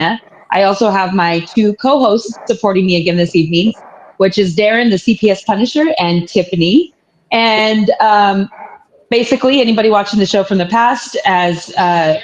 I also have my two co-hosts supporting me again this evening, which is Darren, the CPS Punisher, and Tiffany. And basically, anybody watching the show from the past, as oh,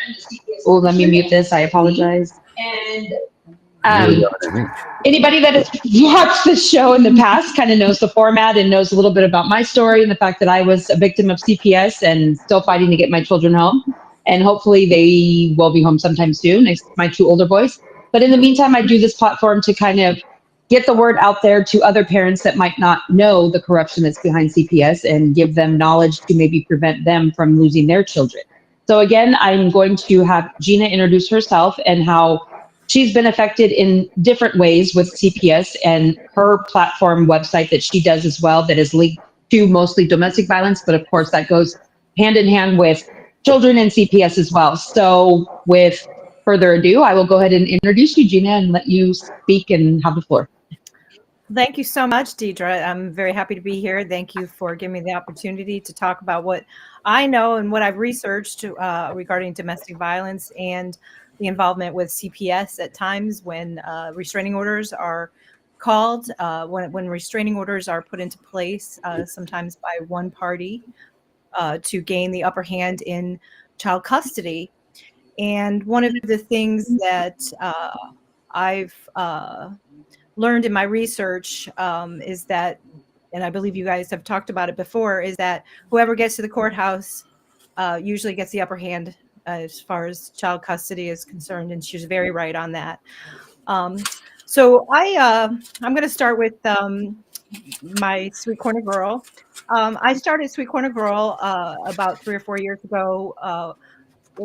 let me mute this. I apologize. And You were um, yelling at me. anybody that has watched this show in the past kind of knows the format and knows a little bit about my story and the fact that I was a victim of CPS and still fighting to get my children home. And hopefully they will be home sometime soon, my two older boys. But in the meantime, I do this platform to kind of get the word out there to other parents that might not know the corruption that's behind CPS and give them knowledge to maybe prevent them from losing their children. So again, I'm going to have Gina introduce herself and how she's been affected in different ways with CPS and her platform website that she does as well, that is linked to mostly domestic violence, but of course that goes hand in hand with children and CPS as well. So with further ado, I will go ahead and introduce you, Gina, and let you speak and have the floor. Thank you so much, Deidre. I'm very happy to be here. Thank you for giving me the opportunity to talk about what I know and what I've researched regarding domestic violence and the involvement with CPS at times when restraining orders are called, when restraining orders are put into place, sometimes by one party to gain the upper hand in child custody. And one of the things that I've learned in my research is that, and I believe you guys have talked about it before, is that whoever gets to the courthouse usually gets the upper hand as far as child custody is concerned, and she's very right on that. So I'm going to start with my Sweet Corner Girl. I started Sweet Corner Girl about 3 or 4 years ago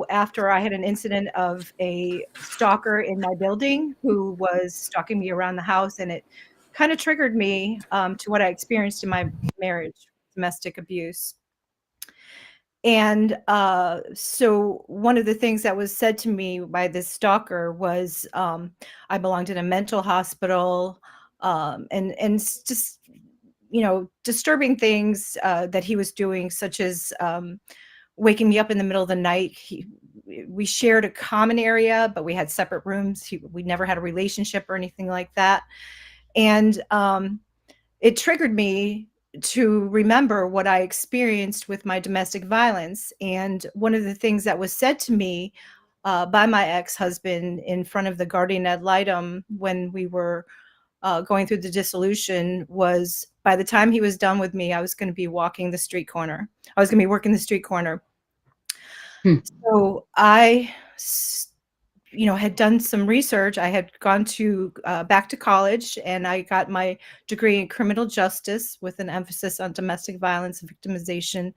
after I had an incident of a stalker in my building who was stalking me around the house, and it kind of triggered me to what I experienced in my marriage, domestic abuse. And so one of the things that was said to me by this stalker was I belonged in a mental hospital, and just, you know, disturbing things that he was doing, such as waking me up in the middle of the night. We shared a common area, but we had separate rooms. We never had a relationship or anything like that. And it triggered me to remember what I experienced with my domestic violence. And one of the things that was said to me by my ex-husband in front of the guardian ad litem when we were going through the dissolution was, by the time he was done with me, I was going to be walking the street corner. I was going to be working the street corner. So I, you know, had done some research. I had gone to back to college, and I got my degree in criminal justice with an emphasis on domestic violence, victimization,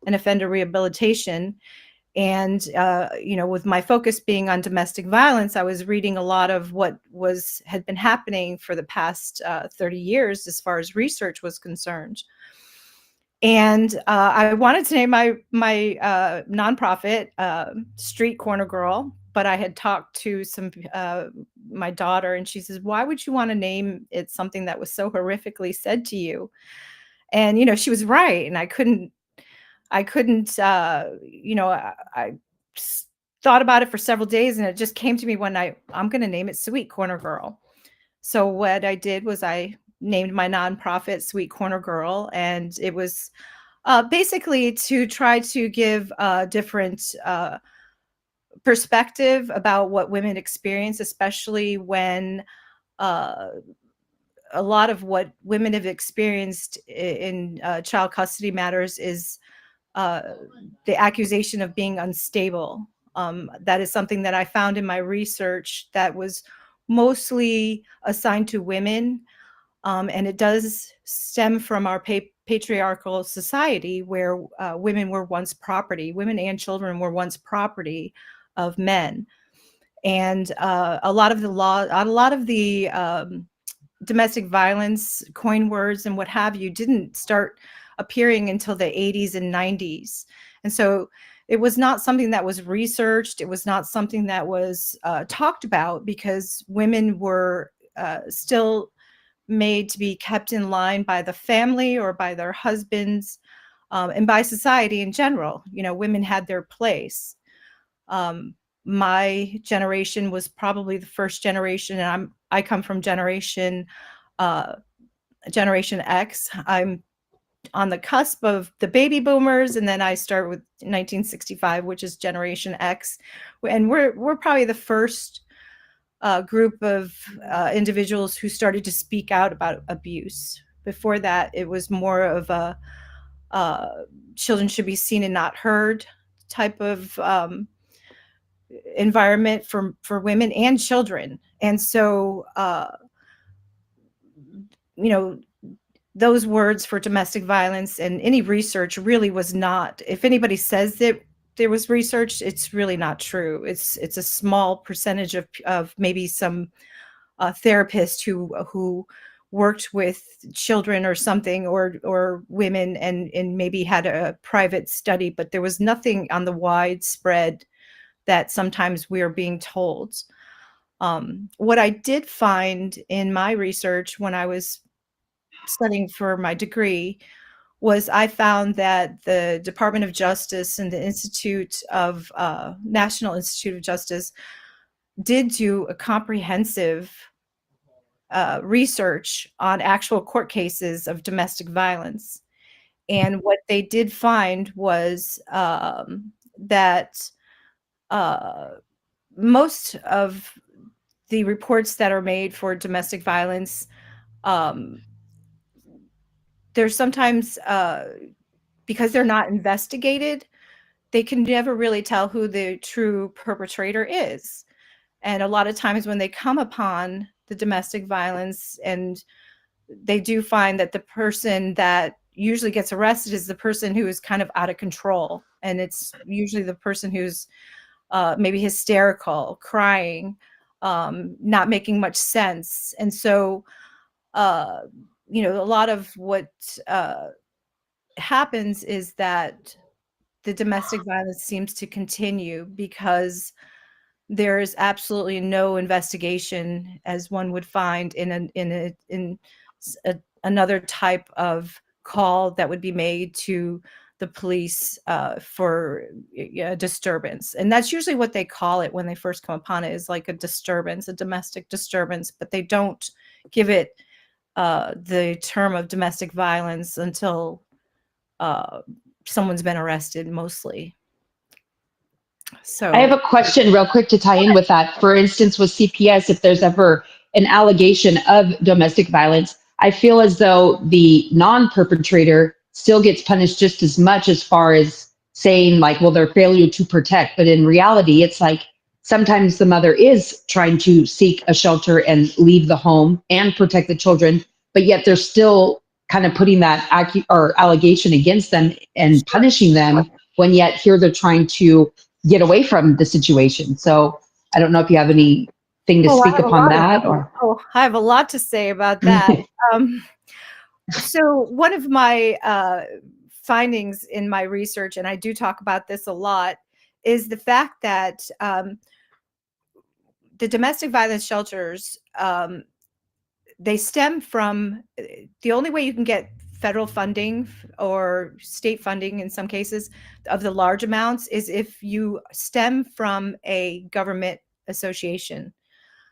and offender rehabilitation. And, you know, with my focus being on domestic violence, I was reading a lot of what had been happening for the past 30 years as far as research was concerned. And I wanted to name my nonprofit Street Corner Girl, but I had talked to my daughter, and she says, "Why would you want to name it something that was so horrifically said to you?" And, you know, she was right. And I couldn't, you know, I thought about it for several days, and it just came to me one night, I'm going to name it Sweet Corner Girl. So what I did was I named my nonprofit Sweet Corner Girl, and it was basically to try to give a different perspective about what women experience, especially when a lot of what women have experienced in child custody matters is the accusation of being unstable. That is something that I found in my research that was mostly assigned to women. And it does stem from our patriarchal society where women were once property. Women and children were once property of men. And a lot of the domestic violence coin words and what have you didn't start appearing until the 80s and 90s. And so it was not something that was researched. It was not something that was talked about because women were still made to be kept in line by the family or by their husbands and by society in general. You know, women had their place. my generation was probably the first generation, and I come from Generation X. I'm on the cusp of the baby boomers, and then I start with 1965, which is Generation X, and we're probably the first group of individuals who started to speak out about abuse. Before that, it was more of a children should be seen and not heard type of environment for women and children. And so, you know, those words for domestic violence and any research really was not, if anybody says that there was research, it's really not true. It's a small percentage of maybe some therapist who worked with children or something, or women, and maybe had a private study, but there was nothing on the widespread that sometimes we are being told. What I did find in my research when I was studying for my degree was I found that the Department of Justice and the National Institute of Justice did do a comprehensive research on actual court cases of domestic violence. And what they did find was that most of the reports that are made for domestic violence, there's sometimes, because they're not investigated, they can never really tell who the true perpetrator is. And a lot of times when they come upon the domestic violence, and they do find that the person that usually gets arrested is the person who is kind of out of control. And it's usually the person who's maybe hysterical, crying, not making much sense. And so, a lot of what happens is that the domestic violence seems to continue because there is absolutely no investigation, as one would find in another type of call that would be made to the police for a disturbance. And that's usually what they call it when they first come upon it, is like a disturbance, a domestic disturbance, but they don't give it the term of domestic violence until someone's been arrested, mostly. So I have a question real quick to tie in with that. For instance, with CPS, if there's ever an allegation of domestic violence, I feel as though the non-perpetrator still gets punished just as much, as far as saying like, well, their failure to protect. But in reality, it's like sometimes the mother is trying to seek a shelter and leave the home and protect the children, but yet they're still kind of putting that or allegation against them and punishing them, when yet here they're trying to get away from the situation. So I don't know if you have anything to speak upon that, or. I have a lot to say about that. So one of my findings in my research, and I do talk about this a lot, is the fact that the domestic violence shelters, they stem from, the only way you can get federal funding or state funding in some cases of the large amounts is if you stem from a government association.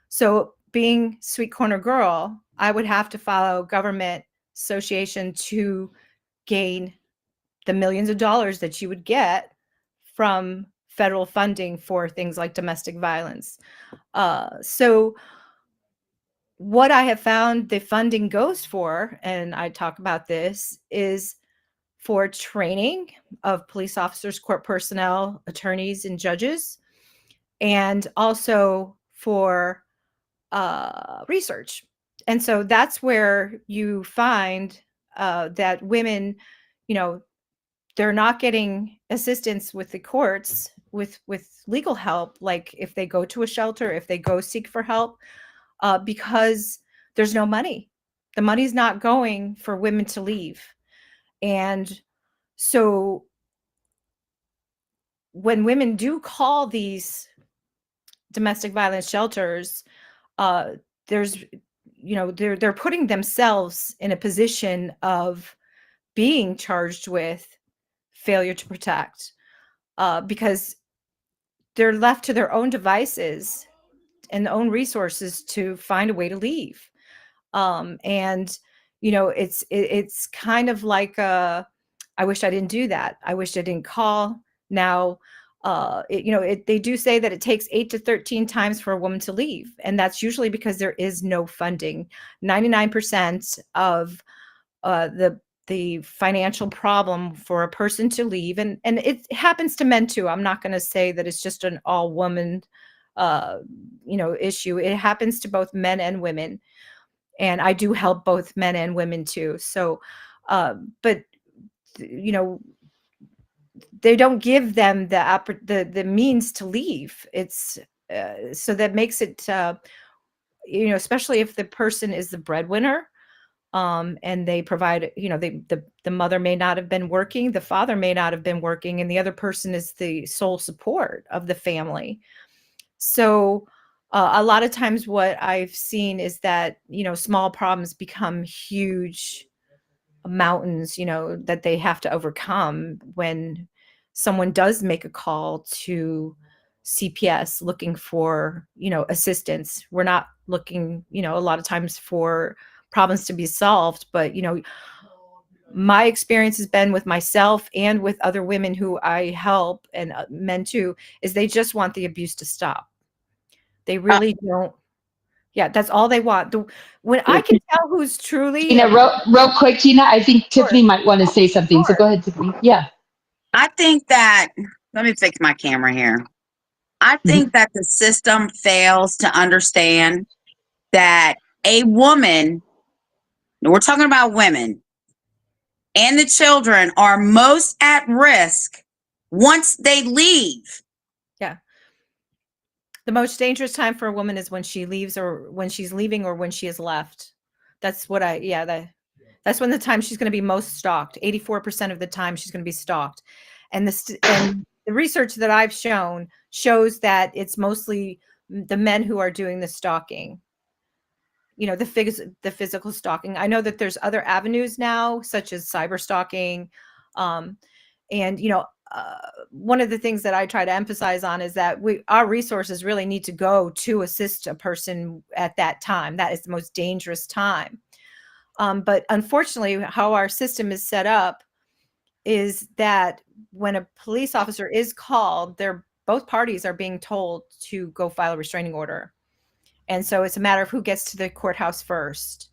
So being Sweet Corner Girl, I would have to follow government association to gain the millions of dollars that you would get from federal funding for things like domestic violence. So what I have found the funding goes for, and I talk about this, is for training of police officers, court personnel, attorneys, and judges, and also for research. And so that's where you find that women, they're not getting assistance with the courts with legal help, like if they go to a shelter, if they go seek for help, because there's no money. The money's not going for women to leave. And so when women do call these domestic violence shelters, there's, they're putting themselves in a position of being charged with failure to protect, because they're left to their own devices and their own resources to find a way to leave. And it's kind of like, I wish I didn't do that. I wish I didn't call. Now, they do say that it takes 8 to 13 times for a woman to leave, and that's usually because there is no funding. 99% of the financial problem for a person to leave, and it happens to men too. I'm not going to say that it's just an all woman issue. It happens to both men and women, and I do help both men and women too. So but you know they don't give them the means to leave. It's so that makes it especially if the person is the breadwinner, and they provide, the mother may not have been working, the father may not have been working, and the other person is the sole support of the family. So a lot of times what I've seen is that, small problems become huge mountains, that they have to overcome when someone does make a call to CPS looking for, assistance. We're not looking, a lot of times for problems to be solved, but, my experience has been with myself and with other women who I help, and men too, is they just want the abuse to stop. They really don't. Yeah, that's all they want. When I can tell who's truly Tina, real quick, Tina, I think Sure. Tiffany might want to say something. So Sure. go ahead, Tiffany. Yeah. I think that, let me fix my camera here. I think that the system fails to understand that a woman, we're talking about women, and the children are most at risk once they leave. Yeah. The most dangerous time for a woman is when she leaves, or when she's leaving, or when she is left. That's what that's when the time she's going to be most stalked. 84% of the time she's going to be stalked. And the research that I've shown shows that it's mostly the men who are doing the stalking. The physical stalking. I know that there's other avenues now, such as cyber stalking. And one of the things that I try to emphasize on is that our resources really need to go to assist a person at that time. That is the most dangerous time. But unfortunately, how our system is set up is that when a police officer is called, both parties are being told to go file a restraining order. And so it's a matter of who gets to the courthouse first.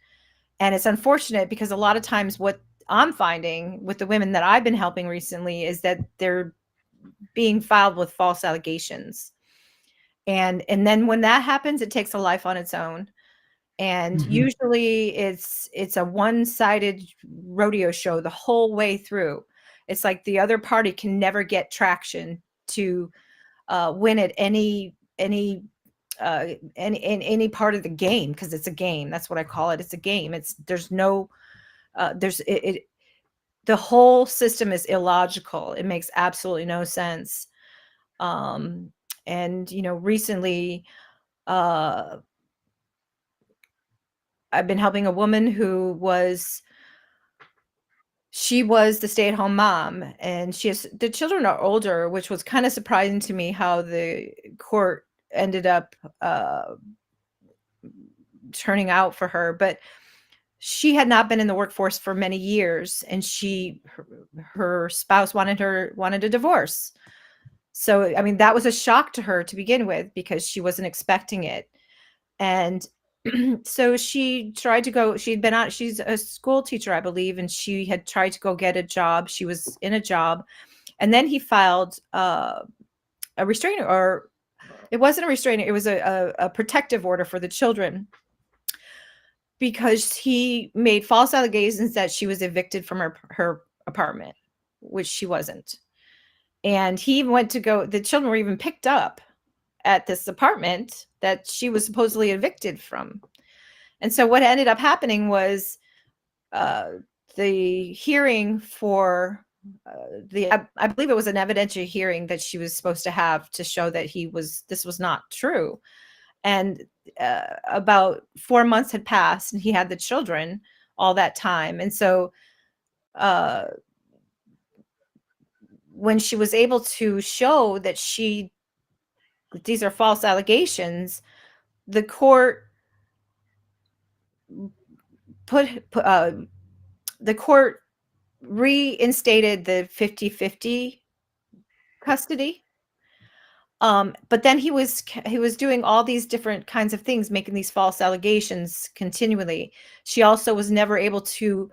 And it's unfortunate because a lot of times what I'm finding with the women that I've been helping recently is that they're being filed with false allegations. And then when that happens, it takes a life on its own. And usually it's a one-sided rodeo show the whole way through. It's like the other party can never get traction to win at any part of the game, because it's a game. That's what I call it. It's a game. The whole system is illogical. It makes absolutely no sense. And recently I've been helping a woman who was the stay-at-home mom, and the children are older, which was kind of surprising to me how the court ended up turning out for her. But she had not been in the workforce for many years, and her spouse wanted a divorce. So, I mean, that was a shock to her to begin with, because she wasn't expecting it. And so she tried to go, she's a school teacher, I believe, and she had tried to go get a job. She was in a job, and then he filed a restraining, or it wasn't a restraining, it was a protective order for the children, because he made false allegations that she was evicted from her apartment, which she wasn't. And he went to go, the children were even picked up at this apartment that she was supposedly evicted from. And so what ended up happening was the hearing for I believe it was an evidentiary hearing that she was supposed to have to show that this was not true. And about 4 months had passed, and he had the children all that time. And so when she was able to show that she these are false allegations, the court the court reinstated the 50-50 custody. But then he was doing all these different kinds of things, making these false allegations continually. She also was never able to,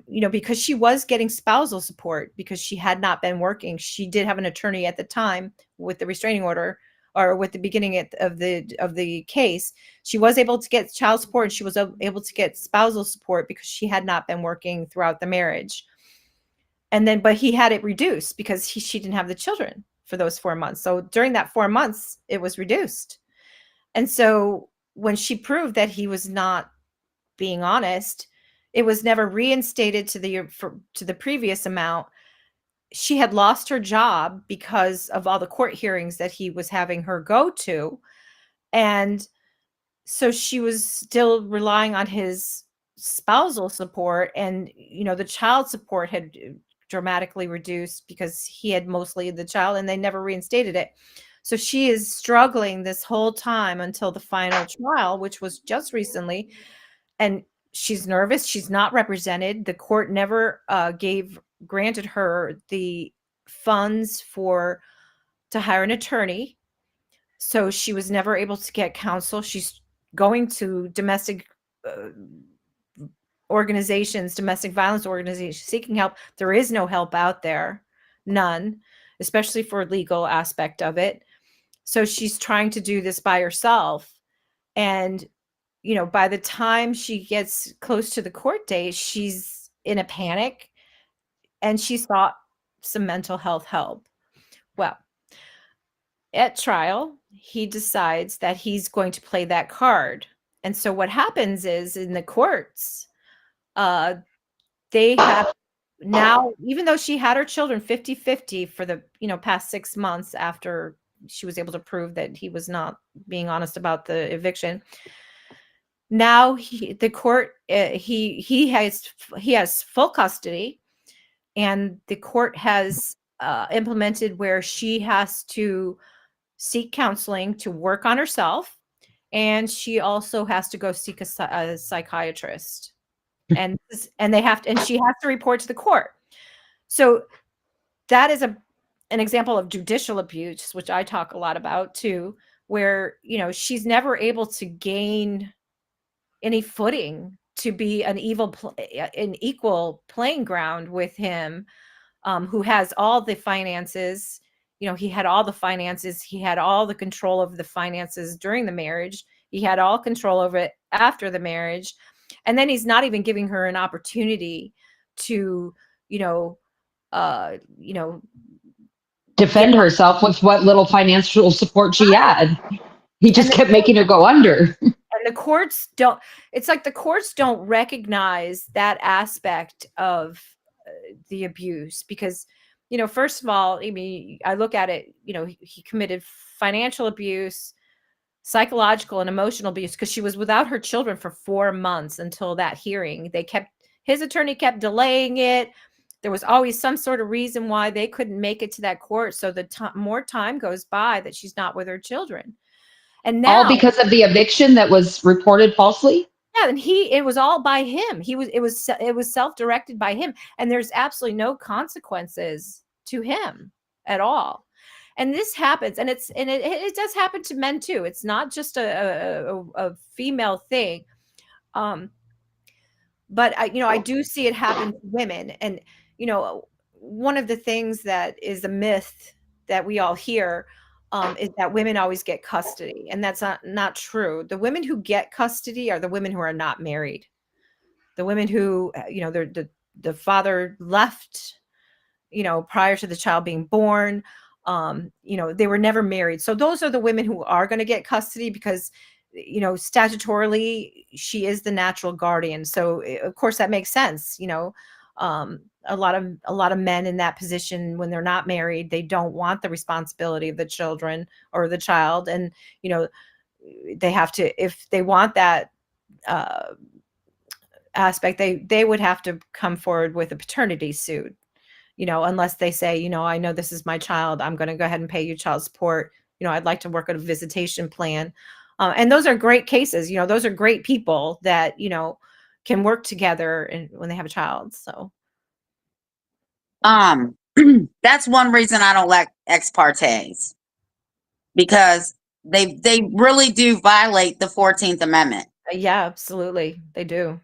because she was getting spousal support because she had not been working. She did have an attorney at the time with the restraining order, or with the beginning of the case. She was able to get child support, and she was able to get spousal support because she had not been working throughout the marriage. And then, but he had it reduced because she didn't have the children for those 4 months. So during that 4 months, it was reduced. And so when she proved that he was not being honest, it was never reinstated to the previous amount. She had lost her job because of all the court hearings that he was having her go to. And so she was still relying on his spousal support, and the child support had dramatically reduced because he had mostly the child, and they never reinstated it. So she is struggling this whole time until the final trial, which was just recently, and she's nervous. She's not represented. The court never granted her the funds to hire an attorney, so she was never able to get counsel. She's going to domestic organizations, domestic violence organizations, seeking help. There is no help out there, none, especially for legal aspect of it. So she's trying to do this by herself. And, by the time she gets close to the court date, she's in a panic, and she sought some mental health help. Well, at trial, he decides that he's going to play that card. And so what happens is, in the courts, they have now, even though she had her children 50-50 for the past 6 months after she was able to prove that he was not being honest about the eviction, now the court he has full custody, and the court has implemented where she has to seek counseling to work on herself, and she also has to go seek a psychiatrist. And they have to, and she has to report to the court. So that is an example of judicial abuse, which I talk a lot about too, where she's never able to gain any footing to be an equal playing ground with him, who has all the finances. He had all the finances. He had all the control of the finances during the marriage. He had all control over it after the marriage. And then he's not even giving her an opportunity to, defend herself with what little financial support she had. He just kept making her go under. And the courts don't, it's like the courts don't recognize that aspect of the abuse because, first of all, I mean, I look at it, he committed financial abuse, psychological and emotional abuse, because she was without her children for 4 months until that hearing. His attorney kept delaying it. There was always some sort of reason why they couldn't make it to that court. So more time goes by that she's not with her children. And now, all because of the eviction that was reported falsely. Yeah, and it was all by him. It was self-directed by him, and there's absolutely no consequences to him at all. And this happens, and it does happen to men too. It's not just a female thing. But I do see it happen to women. And one of the things that is a myth that we all hear is that women always get custody, and that's not true. The women who get custody are the women who are not married. The women who the father left prior to the child being born. They were never married. So those are the women who are going to get custody because statutorily she is the natural guardian. So of course that makes sense. A lot of men in that position, when they're not married, they don't want the responsibility of the children or the child. And, they have to, if they want that aspect, they would have to come forward with a paternity suit, unless they say, I know this is my child, I'm going to go ahead and pay you child support I'd like to work on a visitation plan. And those are great cases. Those are great people that, can work together and when they have a child. So That's one reason I don't like ex partes, because they really do violate the 14th Amendment. yeah, absolutely. They do.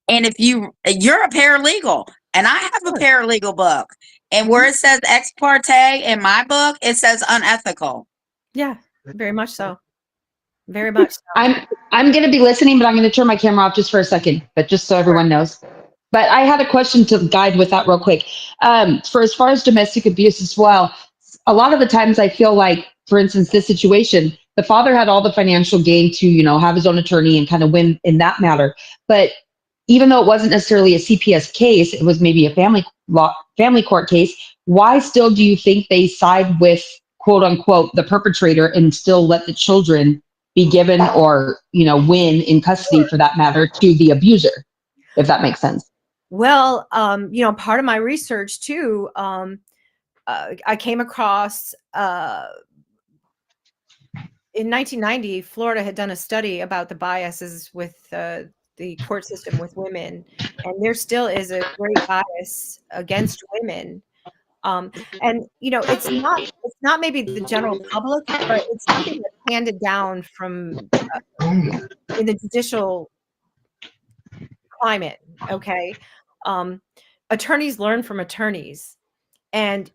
And if you're a paralegal, and I have a Sure. paralegal book, and where it says ex parte in my book, it says unethical. Yeah, very much so. Very much so. I'm going to be listening, but I'm going to turn my camera off just for a second, but just so everyone knows. But I had a question to guide with that real quick. For as far as domestic abuse as well, a lot of the times I feel like, for instance, this situation, the father had all the financial gain to, have his own attorney and kind of win in that matter. But even though it wasn't necessarily a CPS case, it was maybe a family court case. Why still do you think they side with, quote unquote, the perpetrator and still let the children be given or, win in custody for that matter to the abuser, if that makes sense? Well, part of my research too, I came across in 1990, Florida had done a study about the biases with the court system with women, and there still is a great bias against women. And it's not maybe the general public, but it's something that's handed down from in the judicial climate. Okay, attorneys learn from attorneys, and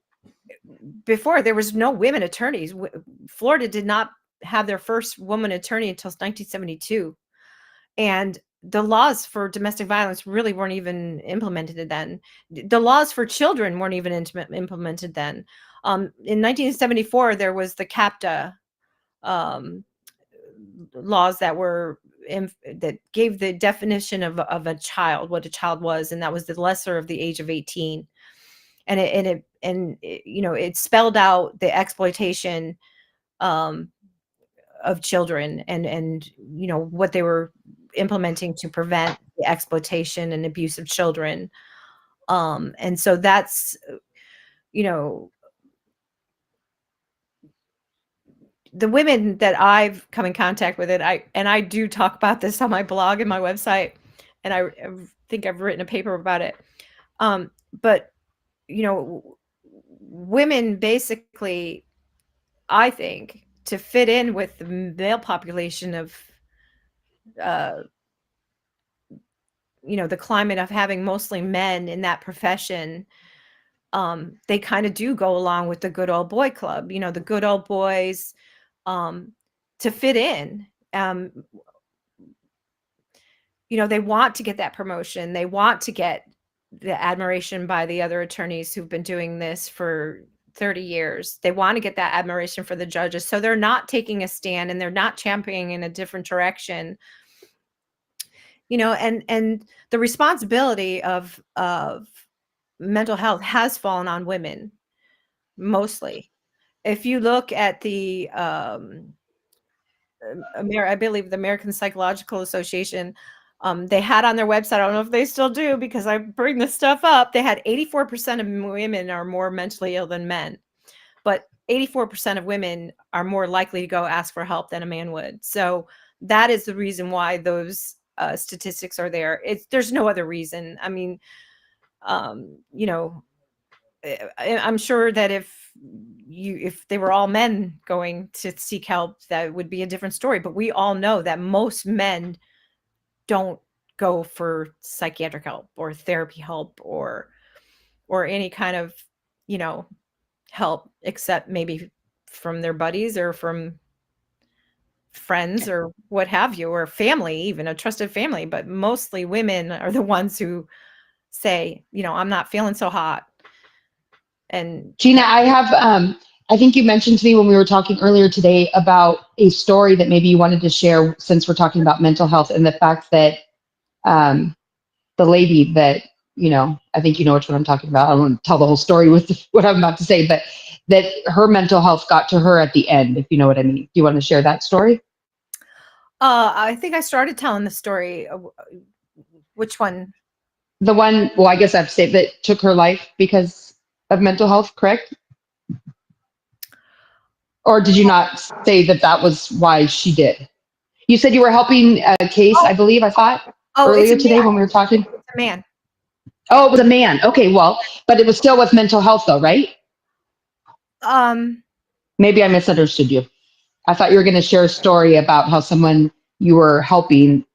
before there was no women attorneys. Florida did not have their first woman attorney until 1972, and the laws for domestic violence really weren't even implemented then. The laws for children weren't even implemented then. In 1974, there was the CAPTA laws that were that gave the definition of a child, what a child was, and that was the lesser of the age of 18. And it spelled out the exploitation of children and what they were implementing to prevent the exploitation and abuse of children. And so that's, the women that I've come in contact with it, I do talk about this on my blog and my website, and I think I've written a paper about it. But women basically, I think, to fit in with the male population of the climate of having mostly men in that profession, they kind of do go along with the good old boy club, the good old boys, to fit in. They want to get that promotion. They want to get the admiration by the other attorneys who've been doing this for 30 years. They want to get that admiration for the judges. So they're not taking a stand and they're not championing in a different direction. And the responsibility of mental health has fallen on women mostly. If you look at the I believe the American Psychological Association, they had on their website, I don't know if they still do because I bring this stuff up, they had 84% of women are more mentally ill than men, but 84% of women are more likely to go ask for help than a man would. So that is the reason why those statistics are there. There's no other reason. I mean, I'm sure that if they were all men going to seek help, that would be a different story. But we all know that most men don't go for psychiatric help or therapy help or any kind of, help, except maybe from their buddies or from friends or what have you, or family, even a trusted family. But mostly women are the ones who say, I'm not feeling so hot. And Gina, I think you mentioned to me when we were talking earlier today about a story that maybe you wanted to share since we're talking about mental health and the fact that the lady that, I think you know which one I'm talking about. I don't want to tell the whole story with what I'm about to say, but that her mental health got to her at the end, if you know what I mean. Do you want to share that story? I think I started telling the story. Which one? The one, well, I guess I have to say that took her life because of mental health, correct? Or did you not say that that was why she did? You said you were helping a case, I believe, I thought, Oh, it's a earlier today man. when we were talking. It's a man. Oh, it was a man. Okay, well, but it was still with mental health though, right? Um, Maybe I misunderstood you. I thought you were going to share a story about how someone you were helping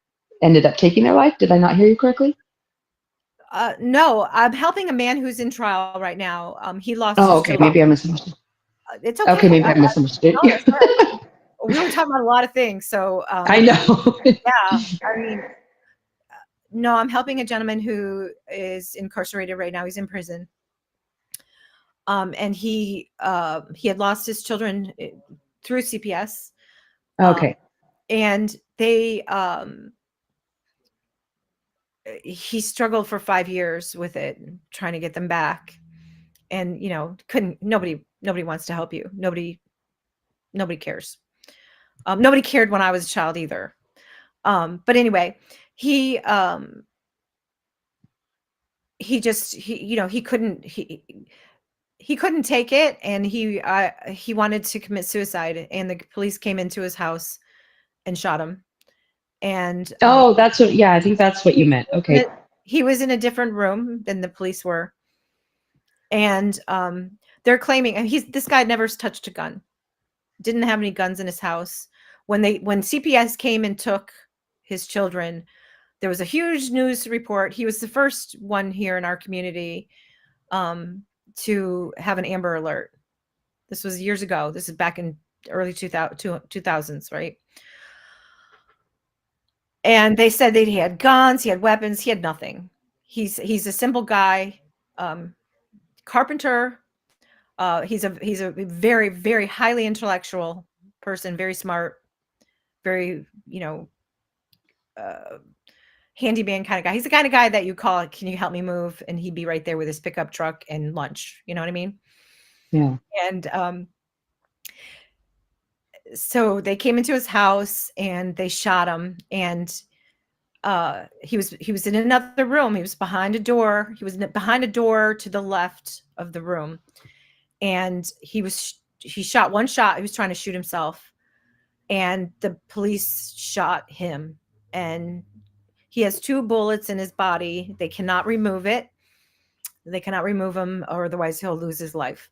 ended up taking their life. Did I not hear you correctly? no, I'm helping a man who's in trial right now. He lost Oh, his okay. children. Maybe I misunderstood. It's Okay, okay. maybe I misunderstood. No, that's all right. We were talking about a lot of things. So, I know. yeah, I mean, no, I'm helping a gentleman who is incarcerated right now. He's in prison. And he had lost his children through CPS. Okay. And he struggled for 5 years with it, trying to get them back. And, nobody wants to help you. Nobody cares. Nobody cared when I was a child either. But anyway, he couldn't take it, and he wanted to commit suicide, and the police came into his house and shot him. And Oh, that's what, yeah, I think that's what you meant. Okay. he was in a different room than the police were. And they're claiming, and this guy never touched a gun, didn't have any guns in his house. When CPS came and took his children, there was a huge news report. He was the first one here in our community to have an Amber Alert. This was years ago. This is back in early 2000s, right? And they said that he had guns, he had weapons, he had nothing. He's a simple guy, carpenter. He's a very, very highly intellectual person, very smart, very, handyman kind of guy. He's the kind of guy that you call, can you help me move? And he'd be right there with his pickup truck and lunch. You know what I mean? Yeah. And so they came into his house and they shot him. And he was in another room. He was behind a door. He was behind a door to the left of the room. And he shot one shot. He was trying to shoot himself. And the police shot him. And he has 2 bullets in his body. They cannot remove it. They cannot remove him, or otherwise he'll lose his life.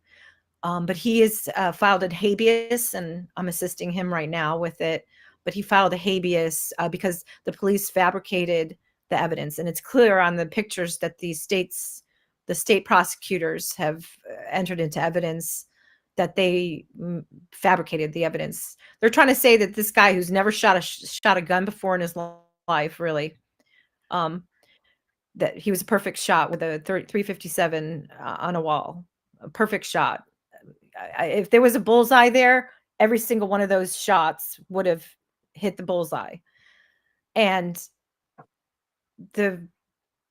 But he is filed a habeas, and I'm assisting him right now with it. But he filed a habeas because the police fabricated the evidence. And it's clear on the pictures that the state prosecutors have entered into evidence that they fabricated the evidence. They're trying to say that this guy who's never shot a gun before in his life, really, that he was a perfect shot with a 357 on a wall, a perfect shot. If there was a bullseye there, every single one of those shots would have hit the bullseye. And the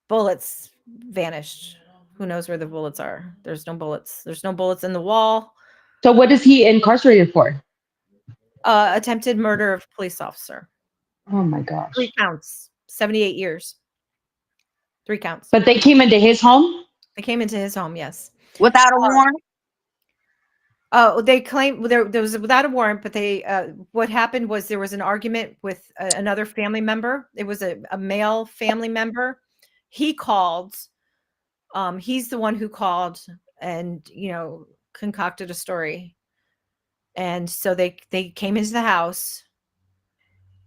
bullets vanished. Who knows where the bullets are? There's no bullets. There's no bullets in the wall. So what is he incarcerated for? Attempted murder of police officer. Oh my gosh. 3 counts, 78 years. 3 counts. But they came into his home? They came into his home, yes. Without a warrant? They claim there was without a warrant, but what happened was there was an argument with another family member. It was a male family member. He called. He's the one who called and, concocted a story. And so they came into the house.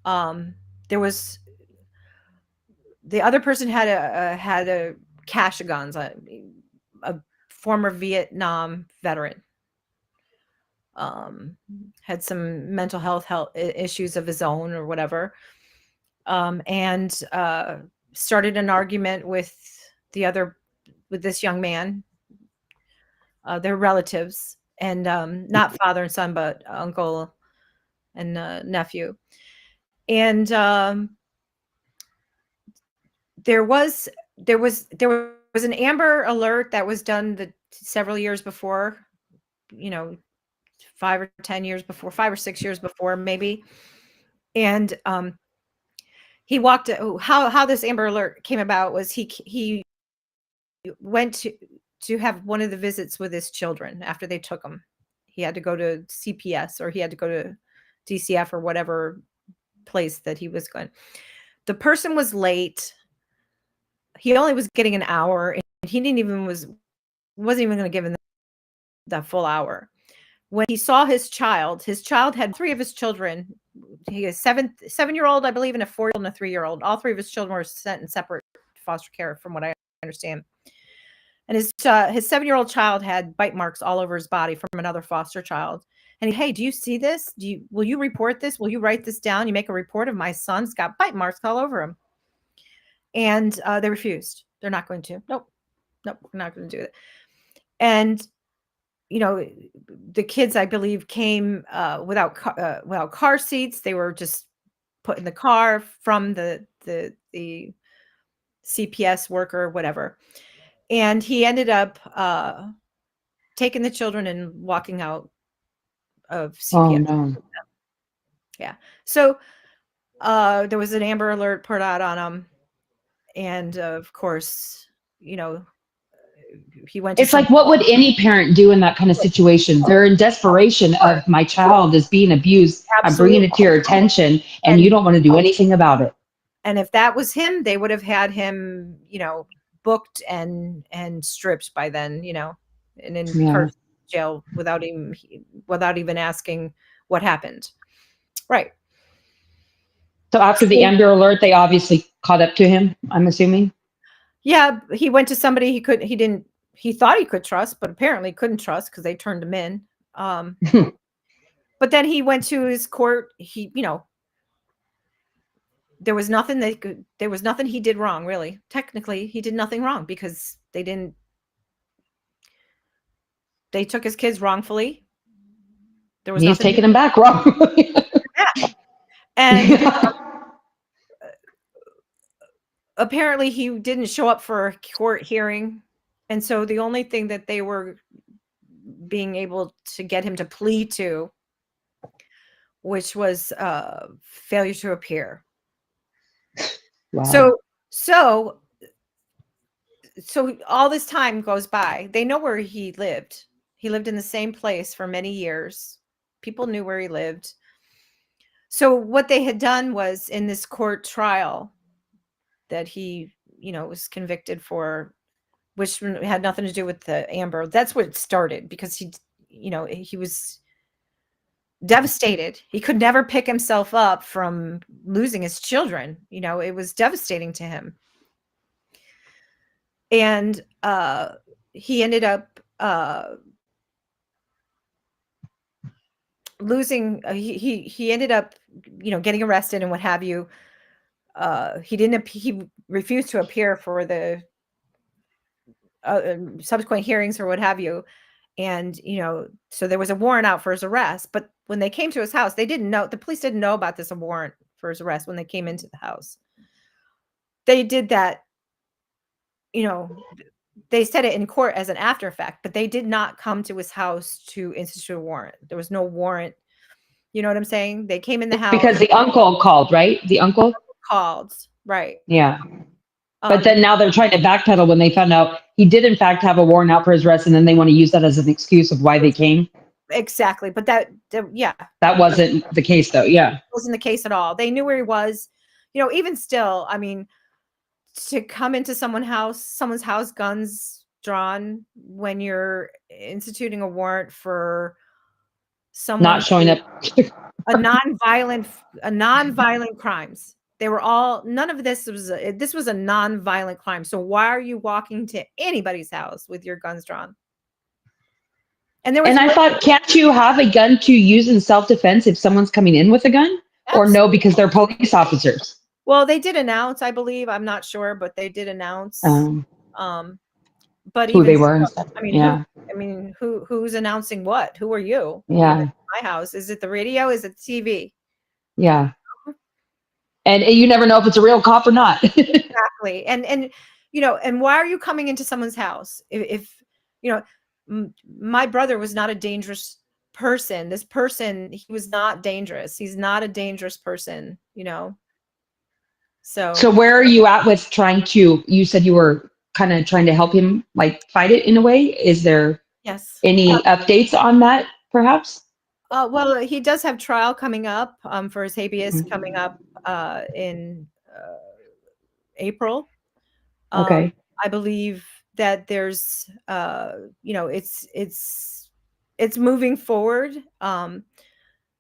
There was the other person had a cache of guns, a former Vietnam veteran. Had some mental health issues of his own or whatever, and started an argument with this young man. They're relatives, and not father and son, but uncle and nephew. And there was an Amber Alert that was done several years before, 5 or 10 years before, 5 or 6 years before, maybe. And he walked. How this Amber Alert came about was he went to have one of the visits with his children after they took him. He had to go to CPS, or he had to go to DCF, or whatever place that he was going. The person was late. He only was getting an hour, and he wasn't even going to give him that full hour. When he saw his child had 3 of his children. He has 7-year-old, I believe, and a 4-year-old and a 3-year-old. All 3 of his children were sent in separate foster care, from what I understand. And his 7-year-old child had bite marks all over his body from another foster child. And hey, do you see this? Will you report this? Will you write this down? You make a report of my son's got bite marks all over him. And they refused. They're not going to. Nope, we're not going to do it. And the kids, I believe, came without car seats. They were just put in the car from the CPS worker, whatever. And he ended up taking the children and walking out of CPS. Oh, no. Yeah. So there was an Amber Alert put out on him. And of course, he went to It's like, what would any parent do in that kind of situation? They're in desperation of, my child is being abused. I'm bringing it to your attention, and you don't want to do anything about it. And if that was him, they would have had him, booked and stripped by then, and in jail without even asking what happened. Right. So after the Amber Alert, they obviously caught up to him, I'm assuming. Yeah, he went to somebody he thought he could trust, but apparently couldn't trust, because they turned him in. But then he went to his court. There was nothing he did wrong, really. Technically, he did nothing wrong, because they took his kids wrongfully. There was He's taking them back wrongfully. Yeah. And apparently he didn't show up for a court hearing. And so the only thing that they were being able to get him to plead to, which was failure to appear. Wow. So all this time goes by. They know where he lived. He lived in the same place for many years. People knew where he lived. So what they had done was, in this court trial that he, was convicted for, which had nothing to do with the Amber. That's what it started, because he was devastated. He could never pick himself up from losing his children. It was devastating to him. And he ended up losing. He ended up, getting arrested and what have you. He refused to appear for the subsequent hearings or what have you. And, so there was a warrant out for his arrest. But when they came to his house, the police didn't know about this warrant for his arrest when they came into the house. They did that, they said it in court as an after effect, but they did not come to his house to institute a warrant. There was no warrant. You know what I'm saying? They came in the house. Because the uncle called, right? The uncle called, right. Yeah. But then now they're trying to backpedal when they found out he did in fact have a warrant out for his arrest, and then they want to use that as an excuse of why they came. Exactly. But that wasn't the case, though. Yeah. It wasn't the case at all. They knew where he was. Even still, I mean, to come into someone's house, guns drawn, when you're instituting a warrant for someone not showing up, a non-violent crimes. They were all, none of this was a non-violent crime. So why are you walking to anybody's house with your guns drawn? And I thought, can't you have a gun to use in self-defense if someone's coming in with a gun? Absolutely. Or no, because they're police officers? Well, they did announce, I believe, I'm not sure, but they did announce but who they were. Who's announcing what? Who are you? Yeah. My house. Is it the radio? Is it TV? Yeah. And you never know if it's a real cop or not. Exactly. And why are you coming into someone's house? If my brother was not a dangerous person. This person, he was not dangerous. He's not a dangerous person, So where are you at with you said you were kind of trying to help him, like, fight it in a way? Is there yes any updates on that? perhaps? Well, he does have trial coming up for his habeas Mhm. coming up in April. Okay. I believe that there's, you know, it's moving forward.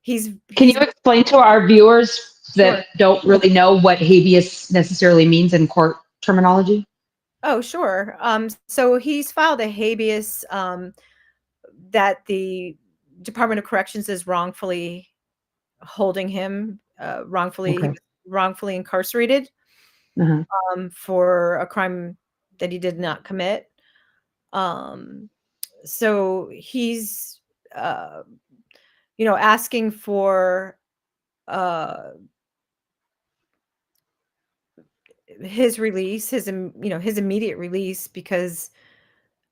He's Can he's you explain to our viewers Sure. that don't really know what habeas necessarily means in court terminology? Oh, sure. So he's filed a habeas that the Department of Corrections is wrongfully holding him, Okay. wrongfully incarcerated Uh-huh. for a crime that he did not commit. Um, so he's, uh, you know, asking for uh, his release, you know, his immediate release because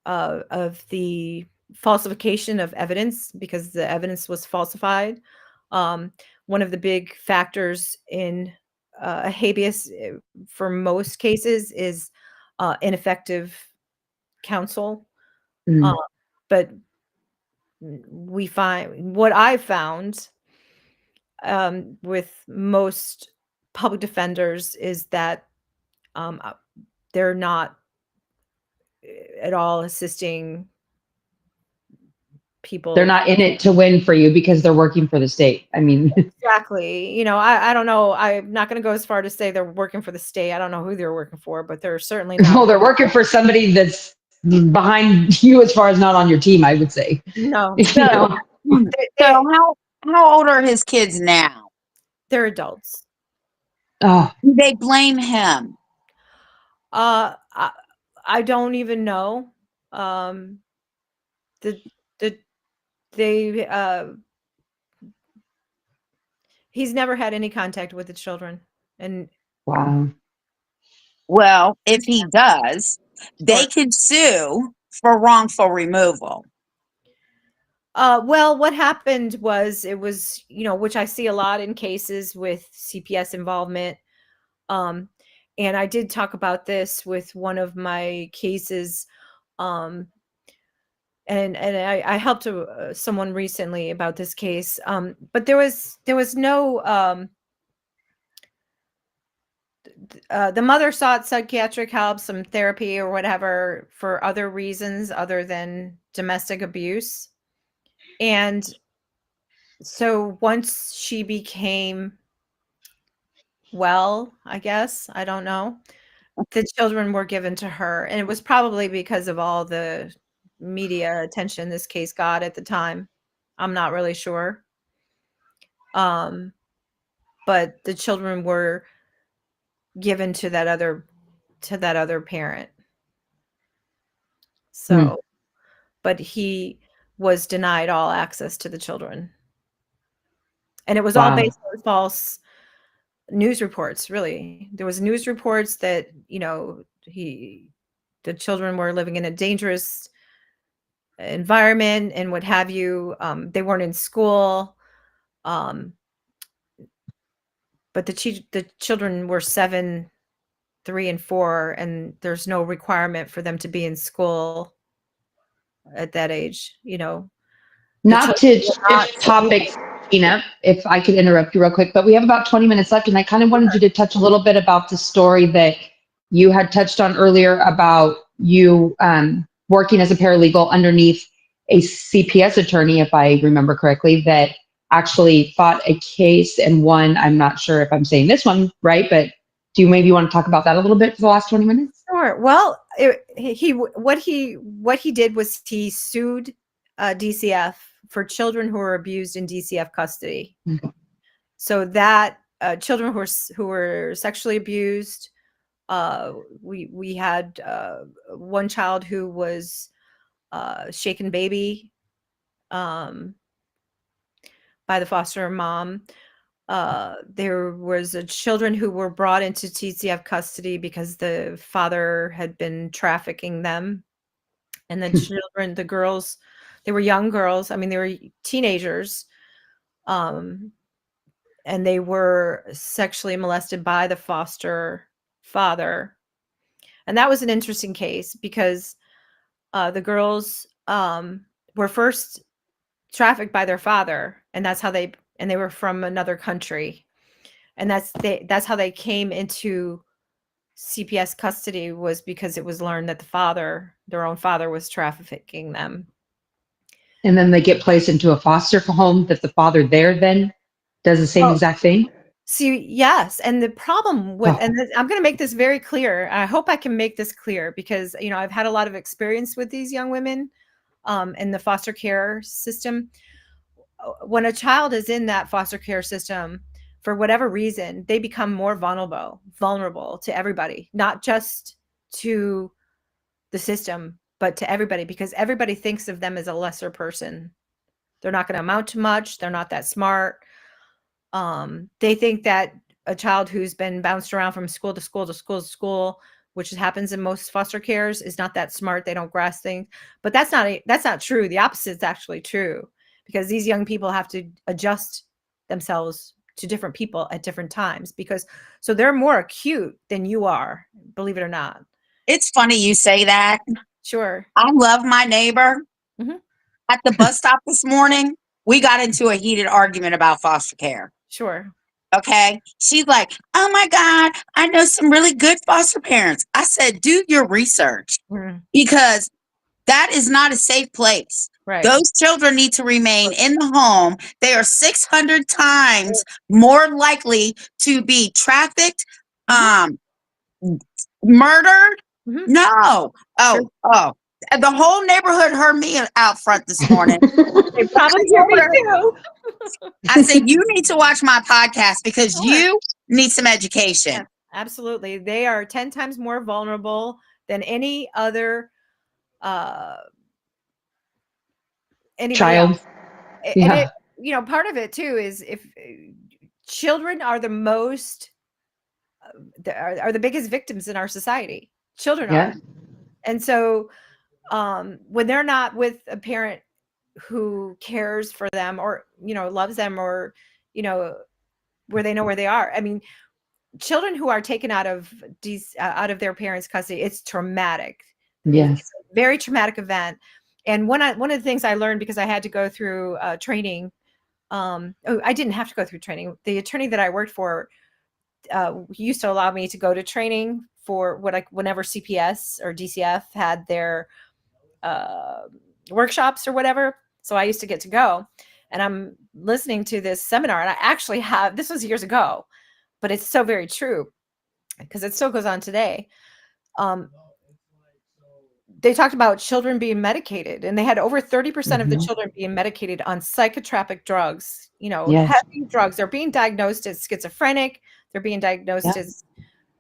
of the falsification of evidence, because the evidence was falsified. Um, One of the big factors in a habeas for most cases is ineffective counsel. Uh, Mm. but we find what I found with most public defenders is that they're not at all assisting They're people. not in it to win for you because they're working for the state. I mean, Exactly. You know, I don't know. I'm not going to go as far to say they're working for the state. I don't know who they're working for, but they're certainly not. well, they're working for somebody that's behind you as far as not on your team, I would say. No, You So, know? they, so they, how old are his kids now? they're adults. Oh, Do they blame him? Uh, I, I don't even know. Um, the the they he's never had any contact with the children, and wow. Well, if he does, they sure. can sue for wrongful removal. Well, what happened was it was, you know, which I see a lot in cases with CPS involvement. Um, and I did talk about this with one of my cases. Um, and I helped someone recently about this case. But there was no the mother sought psychiatric help, some therapy or whatever for other reasons other than domestic abuse. And so once she became well, I guess, I don't know, the children were given to her, and it was probably because of all the media attention this case got at the time. I'm not really sure. Um, but the children were given to that other parent. Hmm. So, but he was denied all access to the children. And it was all Wow. based on false news reports, really. There was news reports that, you know, the children were living in a dangerous environment and what have you. They weren't in school. Um, but the children were 7, 3, and 4, and there's no requirement for them to be in school at that age. You know, the Not children to were not. shift topics, Tina, if I could interrupt you real quick, but we have about 20 minutes left, and I kind of wanted you to touch a little bit about the story that you had touched on earlier about you working as a paralegal underneath a CPS attorney, if I remember correctly, that actually fought a case and won. I'm not sure if I'm saying this one right, but do you maybe want to talk about that a little bit for the last 20 minutes? Sure. Well, what he did was he sued DCF for children who were abused in DCF custody. Okay. So that children who were sexually abused. We had one child who was shaken baby um, by the foster mom. There was children who were brought into TCF custody because the father had been trafficking them, and the children, the girls, they were young girls. I mean, they were teenagers, um, and they were sexually molested by the foster father. And that was an interesting case because the girls were first trafficked by their father, and they were from another country, and that's how they came into CPS custody, was because it was learned that their own father, was trafficking them. And then they get placed into a foster home that the father there then does the same Oh, exact thing. see, yes, and the problem with, Oh. and I'm going to make this very clear. I hope I can make this clear, because I've had a lot of experience with these young women in the foster care system. When a child is in that foster care system, for whatever reason, they become more vulnerable to everybody, not just to the system, but to everybody, because everybody thinks of them as a lesser person. They're not going to amount to much. They're not that smart. They think that a child who's been bounced around from school to school to school to school, which happens in most foster cares, is not that smart. They don't grasp things, but that's not true. The opposite is actually true, because these young people have to adjust themselves to different people at different times, so they're more acute than you are, believe it or not. It's funny you say that. Sure. I love my neighbor. Mm-hmm. At the bus stop this morning, we got into a heated argument about foster care. Sure. Okay. She's like, oh my God, I know some really good foster parents. I said, do your research, because that is not a safe place. Right. Those children need to remain in the home. They are 600 times more likely to be trafficked, murdered. Mhm. No. Sure. Oh. The whole neighborhood heard me out front this morning. They probably hear me too. I said, you need to watch my podcast, because Sure. you need some education. Yes, absolutely. They are 10 times more vulnerable than any other anybody Child. else. And Yeah. part of it too is, if children are the most are the biggest victims in our society. Children Yeah. are. And so when they're not with a parent who cares for them, or loves them, or where they know where they are. I mean, children who are taken out of their parents' custody, it's traumatic. Yes. It's a very traumatic event. And one of the things I learned, because I had to go through training. I didn't have to go through training. The attorney that I worked for used to allow me to go to training for whenever CPS or DCF had their workshops or whatever. So I used to get to go, and I'm listening to this seminar, and I actually this was years ago, but it's so very true, because it still goes on today. They talked about children being medicated, and they had over 30% of the children being medicated on psychotropic drugs, Yes. heavy drugs. They're being diagnosed as schizophrenic. They're being diagnosed as,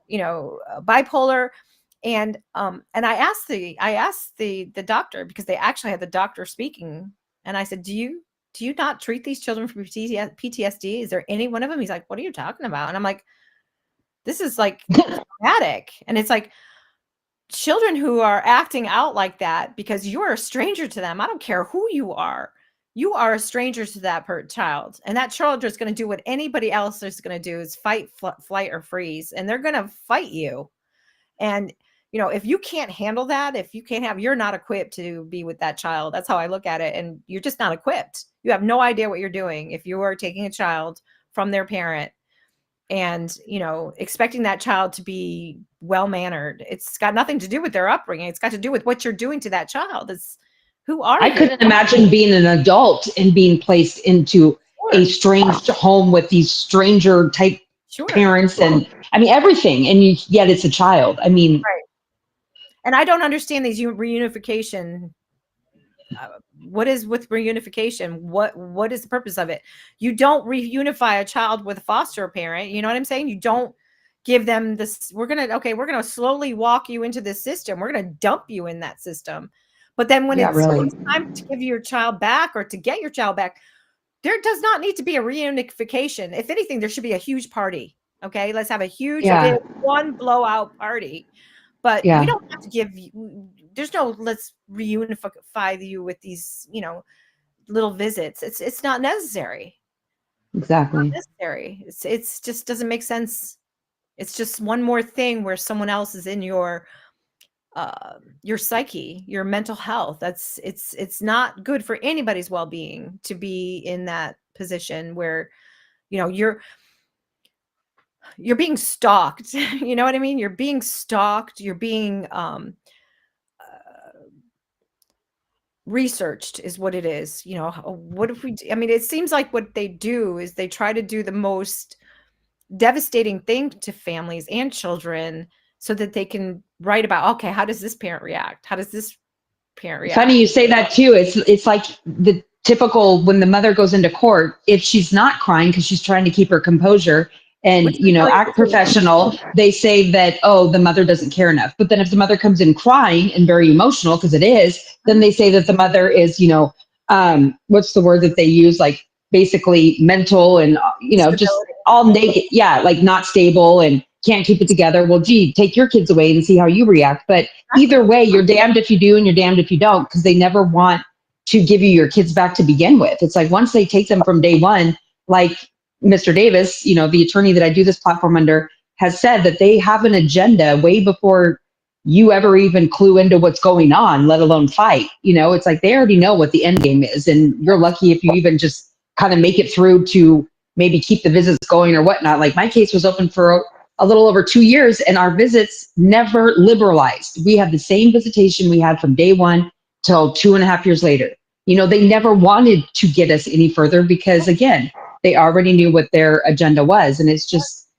bipolar. And I asked the doctor, because they actually had the doctor speaking, and I said, do you not treat these children for PTSD? Is there any one of them? He's like, what are you talking about? And I'm like, this is like traumatic. And it's like, children who are acting out like that because you're a stranger to them. I don't care who you are. You are a stranger to that child. And that child is going to do what anybody else is going to do, is fight, flight, or freeze. And they're going to fight you. And, if you can't handle that, if you can't you're not equipped to be with that child. That's how I look at it. And you're just not equipped. You have no idea what you're doing if you are taking a child from their parent and, expecting that child to be well-mannered. It's got nothing to do with their upbringing. It's got to do with what you're doing to that child. Who are you? I couldn't imagine being an adult and being placed into a strange home with these stranger type parents, and I mean everything, and yet it's a child. I mean, right. And I don't understand these reunification. What is with reunification? What is the purpose of it? You don't reunify a child with a foster parent. You know what I'm saying? You don't give them this. We're gonna slowly walk you into this system. We're gonna dump you in that system. But then when it's time to give your child back, or to get your child back, there does not need to be a reunification. If anything, there should be a huge party. Okay, let's have a huge big one blowout party. But we don't have to give you, there's no, let's reunify you with these, little visits. It's not necessary. Exactly. It's not necessary. It's just doesn't make sense. It's just one more thing where someone else is in your your psyche, your mental health. It's not good for anybody's well-being to be in that position where, you know, you're being stalked. You know what I mean? You're being stalked. You're being researched is what it is. You know, what if we, I mean, it seems like what they do is they try to do the most devastating thing to families and children so that they can write about, okay, how does this parent react? How does this parent react? Funny you say that too. It's like the typical when the mother goes into court, if she's not crying because she's trying to keep her composure and, Which is you know, really act professional, they say that, oh, the mother doesn't care enough. But then if the mother comes in crying and very emotional, because it is, then they say that the mother is, you know, what's the word that they use? Like basically mental and, you know, just stability. all naked. Yeah, like not stable and can't keep it together. Well, gee, take your kids away and see how you react. But either way, you're damned if you do and you're damned if you don't, because they never want to give you your kids back to begin with. It's like once they take them from day one, like Mr. Davis, you know, the attorney that I do this platform under, has said that they have an agenda way before you ever even clue into what's going on, let alone fight. You know, it's like they already know what the end game is. And you're lucky if you even just kind of make it through to maybe keep the visits going or whatnot. Like my case was open for a little over 2 years and our visits never liberalized. We had the same visitation we had from day one till 2.5 years later. You know, they never wanted to get us any further because again, they already knew what their agenda was. And it's just,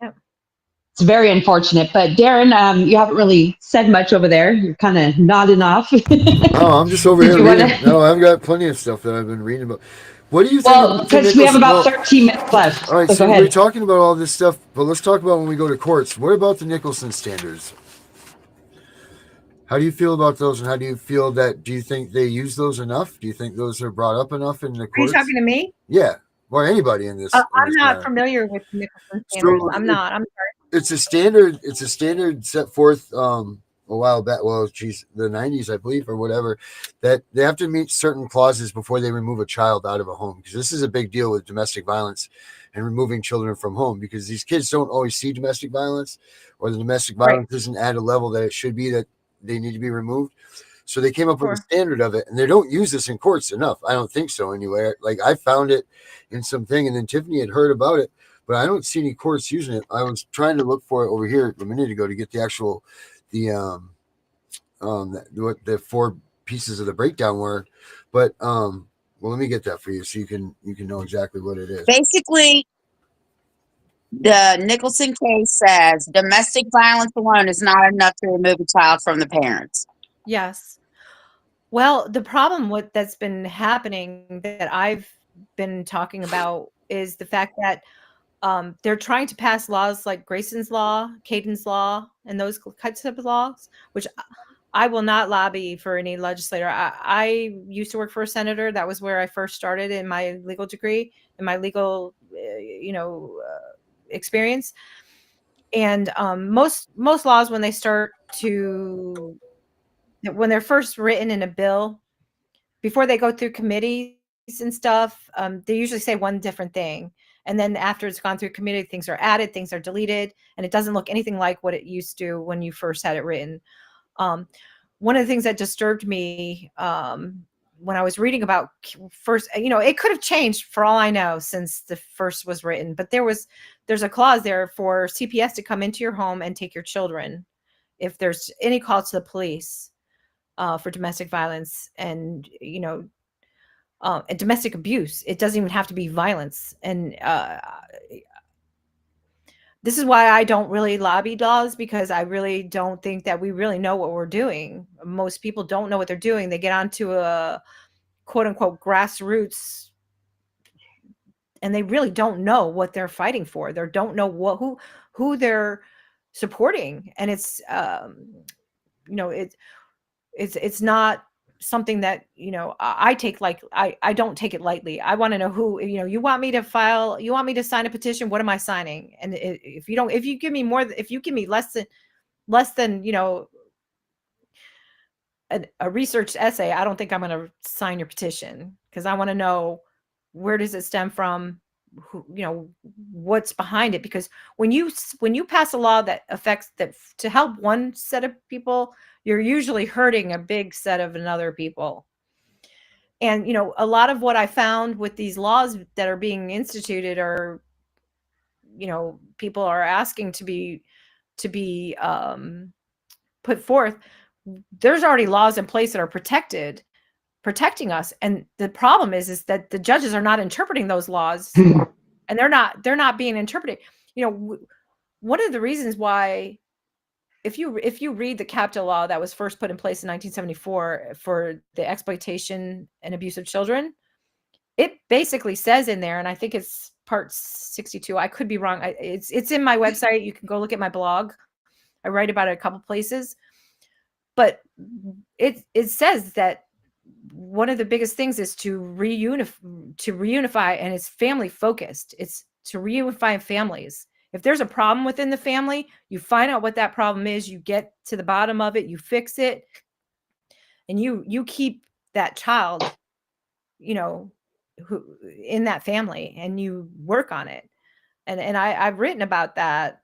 it's very unfortunate. But Darren, you haven't really said much over there. You're kind of nodding off. Oh, I'm just over Did here you reading. wanna- No, I've got plenty of stuff that I've been reading about. What do you think Well, about the because we have Nicholson? about Well, 13 minutes left. all right, So go so we're ahead. talking about all this stuff, but let's talk about when we go to courts. What about the Nicholson standards? How do you feel about those, and how do you feel that? Do you think they use those enough? Do you think those are brought up enough in the Are you courts? talking to me? Yeah, or anybody in this I'm not matter. familiar with Nicholson standards. So I'm not. I'm sorry. it's a standard. It's a standard set forth a while back. Well, geez, the 90s, I believe, or whatever. That they have to meet certain clauses before they remove a child out of a home, because this is a big deal with domestic violence and removing children from home, because these kids don't always see domestic violence, or the domestic Right. violence isn't at a level that it should be, that they need to be removed. So they came up with a Sure. standard of it, and they don't use this in courts enough. I don't think so anyway. Like I found it in something, and then Tiffany had heard about it, but I don't see any courts using it. I was trying to look for it over here a minute ago to get the actual what the 4 pieces of the breakdown were, but well, let me get that for you so you can know exactly what it is. Basically, the Nicholson case says domestic violence alone is not enough to remove a child from the parents. Yes. Well, the problem that's been happening that I've been talking about is the fact that they're trying to pass laws like Grayson's Law, Caden's Law, and those types of laws, which I will not lobby for any legislator. I used to work for a senator. That was where I first started in my legal degree, in my legal, experience. And most laws, when they start to, when they're first written in a bill, before they go through committees and stuff, they usually say one different thing. And then after it's gone through committee, things are added, things are deleted, and it doesn't look anything like what it used to when you first had it written. One of the things that disturbed me when I was reading about first, it could have changed for all I know since the first was written, but there's a clause there for CPS to come into your home and take your children if there's any call to the police for domestic violence and and domestic abuse. It doesn't even have to be violence. And this is why I don't really lobby laws, because I really don't think that we really know what we're doing. Most people don't know what they're doing. They get onto a quote unquote grassroots and they really don't know what they're fighting for. They don't know who they're supporting. And it's it's not something that I take like I don't take it lightly. I want to know who, you want me to sign a petition, what am I signing? And if you give me less than a researched essay, I don't think I'm going to sign your petition, because I want to know, where does it stem from, what's behind it, because when you pass a law that affects that to help one set of people, you're usually hurting a big set of another people. And a lot of what I found with these laws that are being instituted are, people are asking to be put forth. There's already laws in place that are protecting us, and the problem is that the judges are not interpreting those laws, and they're not being interpreted. One of the reasons why, if you read the CAPTA law that was first put in place in 1974 for the exploitation and abuse of children, it basically says in there, and I think it's part 62. I could be wrong. It's in my website. You can go look at my blog. I write about it a couple places, but it says that one of the biggest things is to reunify, and it's family focused. It's to reunify families. If there's a problem within the family, you find out what that problem is, you get to the bottom of it, you fix it, and you keep that child, who in that family, and you work on it. And I've written about that,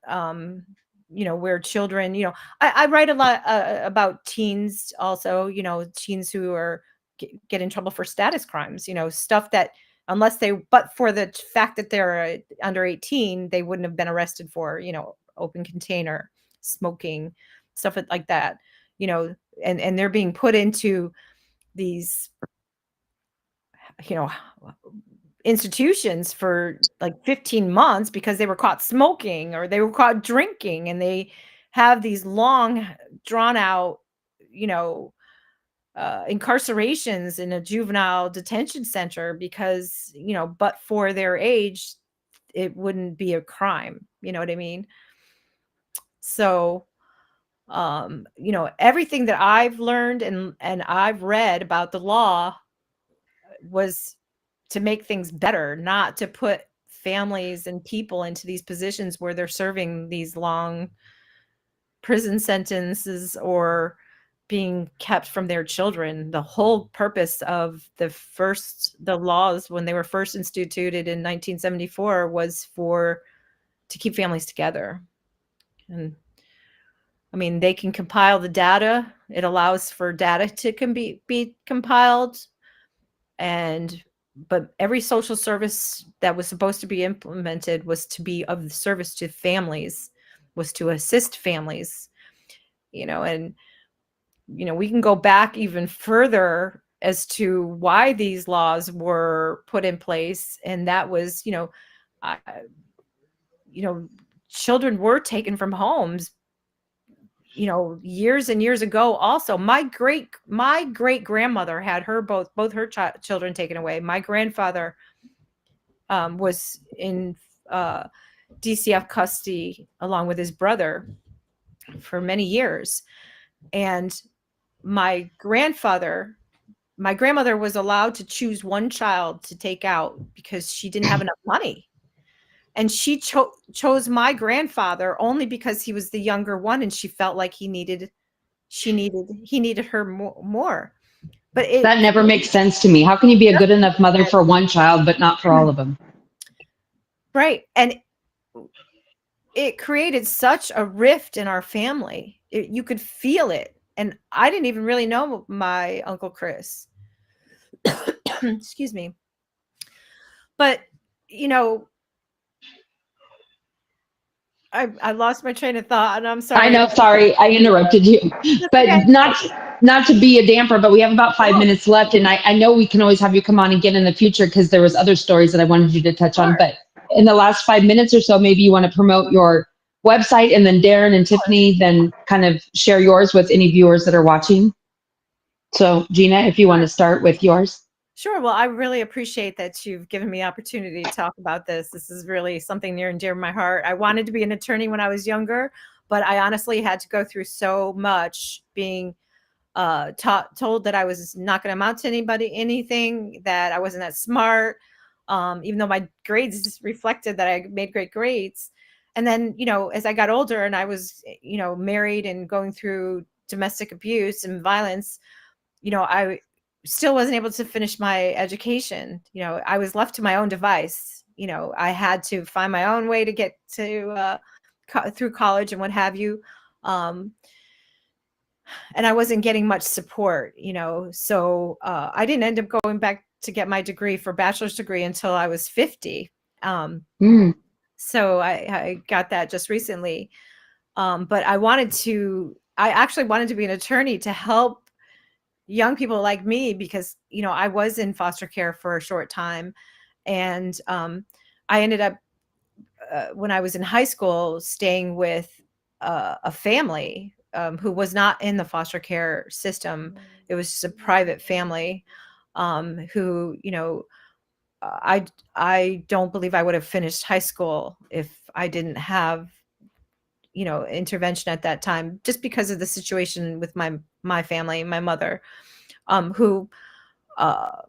where children, I write a lot about teens also, teens who are get in trouble for status crimes, stuff that but for the fact that they're under 18, they wouldn't have been arrested for, open container, smoking, stuff like that, and they're being put into these, institutions for like 15 months because they were caught smoking or they were caught drinking, and they have these long drawn out, incarcerations in a juvenile detention center because, but for their age, it wouldn't be a crime. You know what I mean? So, everything that I've learned and I've read about the law was to make things better, not to put families and people into these positions where they're serving these long prison sentences or being kept from their children. The whole purpose of the laws when they were first instituted in 1974 was to keep families together. And I mean, they can compile the data. It allows for data to be compiled, but every social service that was supposed to be implemented was to be of service to families, was to assist families, and, we can go back even further as to why these laws were put in place. And that was, children were taken from homes, years and years ago. Also, my great grandmother had both her children taken away. My grandfather was in DCF custody along with his brother for many years. And my grandmother was allowed to choose one child to take out because she didn't have enough money. And she chose my grandfather only because he was the younger one, and she felt like he needed her more. But that never makes sense to me. How can you be a good enough mother for one child, but not for all of them? Right. And it created such a rift in our family. You could feel it. And I didn't even really know my Uncle Chris. Excuse me. But, I lost my train of thought, and I'm sorry. I know, sorry, I interrupted you, but okay. not to be a damper, but we have about 5 minutes left, and I know we can always have you come on again in the future because there was other stories that I wanted you to touch on. But in the last 5 minutes or so, maybe you want to promote your website, and then Darren and Tiffany then kind of share yours with any viewers that are watching. So Gina, if you want to start with yours. Sure. Well, I really appreciate that you've given me the opportunity to talk about this. This is really something near and dear to my heart. I wanted to be an attorney when I was younger, but I honestly had to go through so much being told that I was not going to amount to anything, that I wasn't that smart, even though my grades reflected that I made great grades. And then, as I got older and I was, married and going through domestic abuse and violence, I still wasn't able to finish my education. I was left to my own device. I had to find my own way to get to through college and what have you. And I wasn't getting much support, so I didn't end up going back to get my degree for bachelor's degree until I was 50. Mm. So I got that just recently. But I actually wanted to be an attorney to help young people like me, because, I was in foster care for a short time. And I ended up, when I was in high school, staying with a family who was not in the foster care system. It was just a private family who, I don't believe I would have finished high school if I didn't have, intervention at that time, just because of the situation with my family, my mother, who, my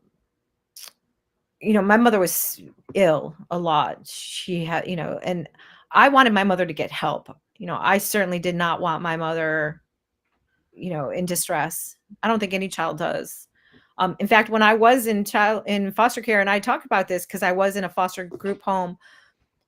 mother was ill a lot. She had, and I wanted my mother to get help. I certainly did not want my mother, in distress. I don't think any child does. In fact, when I was in foster care, and I talk about this because I was in a foster group home,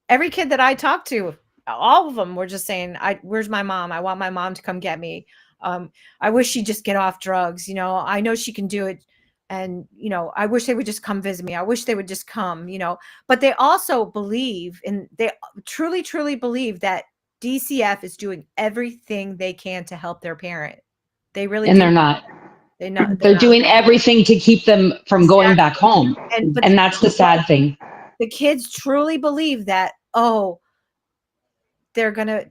every kid that I talked to, all of them were just saying, where's my mom? I want my mom to come get me. I wish she'd just get off drugs. I know she can do it. And, I wish they would just come visit me. I wish they would just come, but they also believe, and they truly, truly believe that DCF is doing everything they can to help their parent. They really And do. they're not. They're not. They're doing everything to keep them from going back home. But And that's the sad thing. the kids truly believe that, they're going to,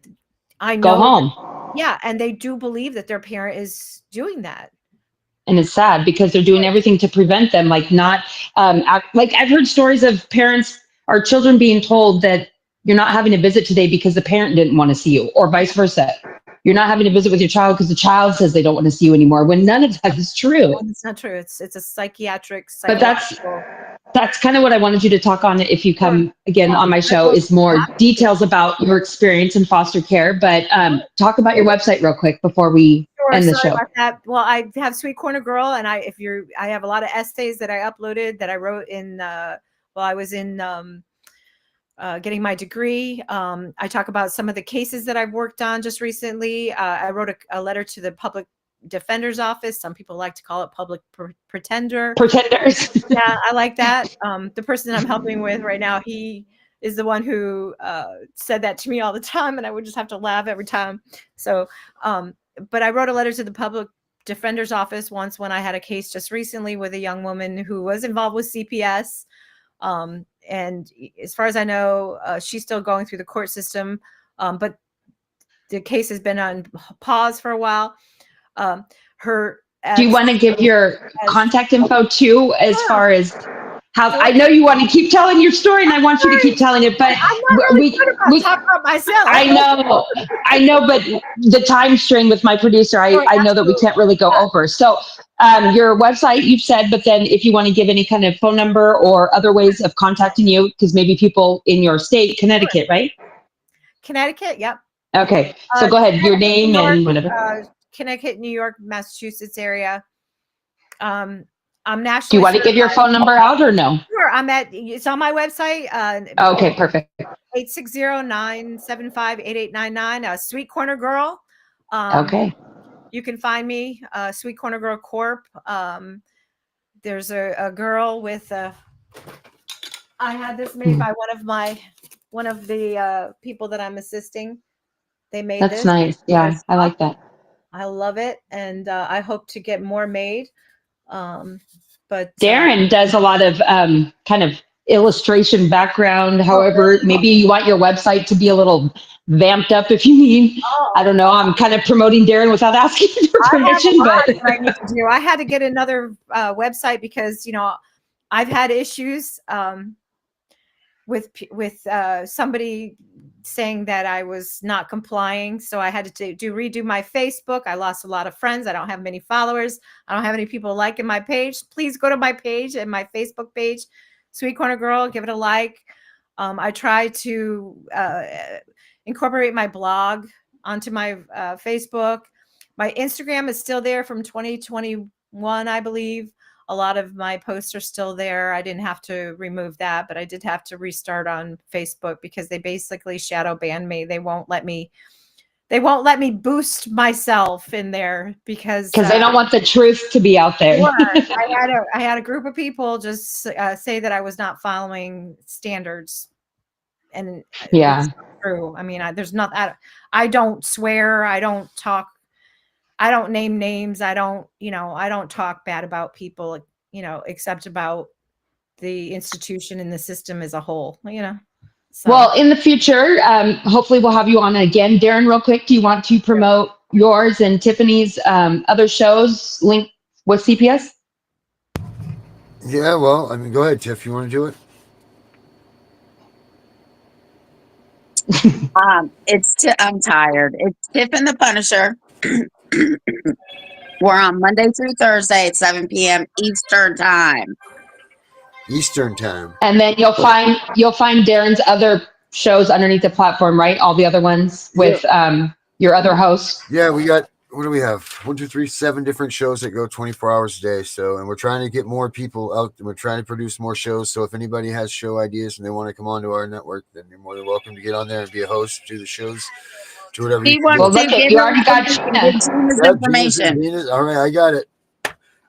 I know. Go home. Yeah. And they do believe that their parent is doing that. And it's sad because they're doing everything to prevent them, like not like I've heard stories of parents or children being told that you're not having a visit today because the parent didn't want to see you, or vice versa. You're not having a visit with your child because the child says they don't want to see you anymore, when none of that is true. It's not true. It's a psychiatric. But that's kind of what I wanted you to talk on if you come again on my show, is more details about your experience in foster care. But talk about your website real quick before we end the show. About that. Well, I have Sweet Corner Girl, and I have a lot of essays that I uploaded that I wrote in while I was in getting my degree. I talk about some of the cases that I've worked on just recently. I wrote a letter to the public defender's office. Some people like to call it public pretenders. Yeah, I like that. The person that I'm helping with right now, he is the one who said that to me all the time, and I would just have to laugh every time. So, but I wrote a letter to the public defender's office once when I had a case just recently with a young woman who was involved with CPS. And as far as I know, she's still going through the court system, but the case has been on pause for a while. Do you want to give your contact info too, as far as how? I know you want to keep telling your story, and I want you to keep telling it, but I'm not really good about talking about myself. I know, but the time strain with my producer, I know that we can't really go over. So your website, you've said, but then if you want to give any kind of phone number or other ways of contacting you, because maybe people in your state, Connecticut, right? Connecticut, yep. Okay, so go ahead, your name and whatever. Connecticut, New York, Massachusetts area. I'm nationally. Do you want to give your phone number out or no? Sure, it's on my website. Okay, perfect. 860-975-8899. Sweet Corner Girl. Okay. You can find me, Sweet Corner Girl Corp. There's a girl with I had this made by one of the people that I'm assisting. They made this. That's nice. Yeah, I like that. I love it, and I hope to get more made. But Darren does a lot of kind of illustration background. However, maybe you want your website to be a little vamped up if you need. I don't know. I'm kind of promoting Darren without asking for permission, but I need to do. I had to get another website because I've had issues with somebody saying that I was not complying. So I had to redo my Facebook. I lost a lot of friends. I don't have many followers. I don't have any people liking my page. Please go to my page and my Facebook page, Sweet Corner Girl, give it a like. I try to incorporate my blog onto my Facebook. My Instagram is still there from 2021, I believe. A lot of my posts are still there. I didn't have to remove that, but I did have to restart on Facebook because they basically shadow banned me. They won't let me boost myself in there because they don't want the truth to be out there. I had a group of people just say that I was not following standards, and Yeah. it's not true. I mean, there's not. I don't swear. I don't talk. I don't name names. I don't talk bad about people, except about the institution and the system as a whole, So. Well, in the future, hopefully we'll have you on again. Darren, real quick, do you want to promote yours and Tiffany's other shows linked with CPS? Yeah, well, I mean, go ahead, Tiff. You want to do it? I'm tired. It's Tiff and the Punisher. We're on Monday through Thursday at 7 p.m. Eastern time. Eastern time. And then you'll find Darren's other shows underneath the platform, right? All the other ones with your other hosts. Yeah, we got, what do we have? 1, 2, 3, 7 different shows that go 24 hours a day. So, and we're trying to get more people out. We're trying to produce more shows. So if anybody has show ideas and they want to come onto our network, then you're more than welcome to get on there and be a host, do the shows, do whatever you Well, look at you already got Gina's information. Gina's, all right, I got it.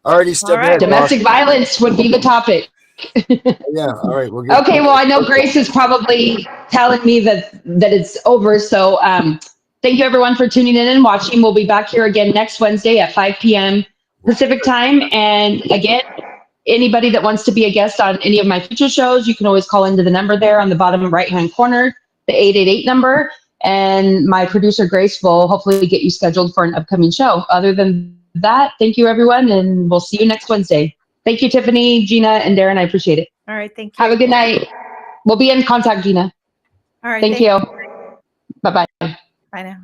Already stepped ahead. Domestic violence would be the topic. Yeah, all right. We'll get Okay, well, I know Grace is probably telling me that it's over. So thank you, everyone, for tuning in and watching. We'll be back here again next Wednesday at 5 p.m. Pacific time. And again, anybody that wants to be a guest on any of my future shows, you can always call into the number there on the bottom right-hand corner, the 888 number. And my producer, Grace, will hopefully get you scheduled for an upcoming show. Other than that, thank you, everyone, and we'll see you next Wednesday. Thank you, Tiffany, Gina, and Darren. I appreciate it. All right. Thank you. Have a good night. We'll be in contact, Gina. All right. Thank you. Bye-bye. Bye now.